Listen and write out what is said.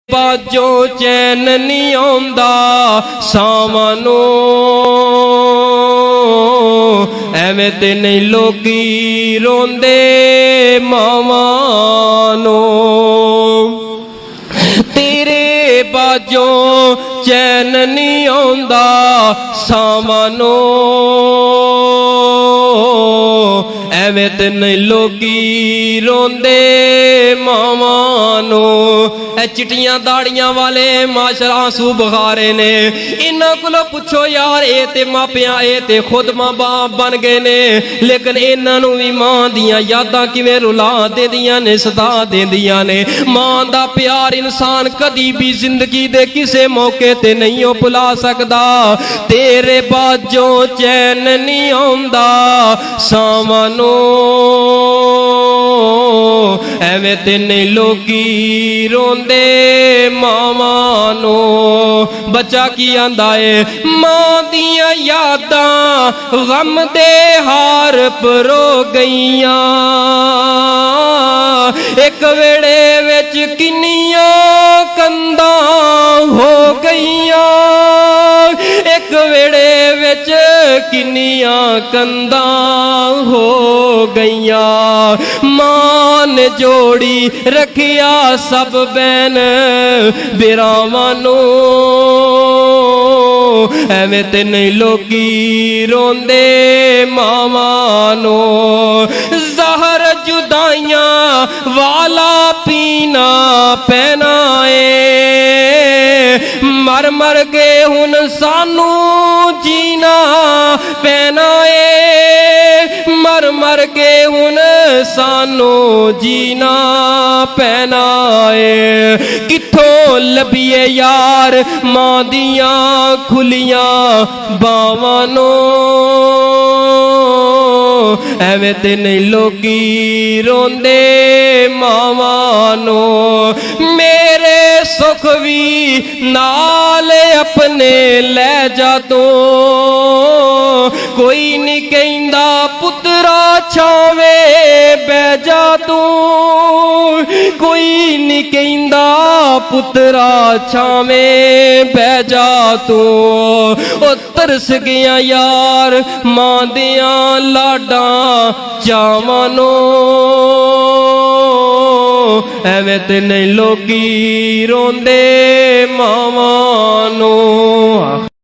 बाजों चैन नहीं आउंदा सावां नूं, एवें ते नहीं लोकी रोंदे मावां नूं। तेरे बाजों चैन नहीं आउंदा सावां नूं, एवें ते नहीं लोकी रोंदे मावां नूं। चिट्टियां दाड़ियां वाले माशर आंसू बखारे ने, इन्हां कोलों पुछो यार ये ते मापियां ये ते खुद मां बाप बन गए ने, लेकिन इन्हां नूं भी मां दियां यादां किवें रुला देंदियां ने, सता देंदियां ने। मां दा प्यार इंसान कदी भी जिंदगी दे किसे मौके ते नहीं भुला सकदा। तेरे बाजों चैन नहीं आउंदा सावां नूं, एवें ते नहीं लोकी रोंदे मावां नूं। बच्चा की आंदा है मां दियां यादां गम दे हार परो गईयां, एक वेड़े विच किन्नियां कंधां हो गईयां, एक वेड़े विच किन्नियां कंधां हो गईयां। मां ने जोड़ी रखिया सब बैन बिरावां नूं, एवें ते नहीं लोकी रोंदे मावां नूं। ज़हर जुदाइयां वाला पीना पैना ए, मर मर के हुन सानू जीना पैना ए, मर मर के हुन सानू जीना पैना ए। किथों लभिए यार मां दियां खुलियां बावां नूं, एवें ते नहीं लोकी रोंदे मावां नूं। मेरे सुख भी नाल अपने ले जा तू, कोई नहीं कहंदा पुत्रा छावे बह जा तू, कोई नहीं कहंदा पुत्रा छावे बह जा तू। ओ तरस गया यार मां दियां लाडां चावां नूं, एवें ते नहीं लोकी रोंदे मावां नूं।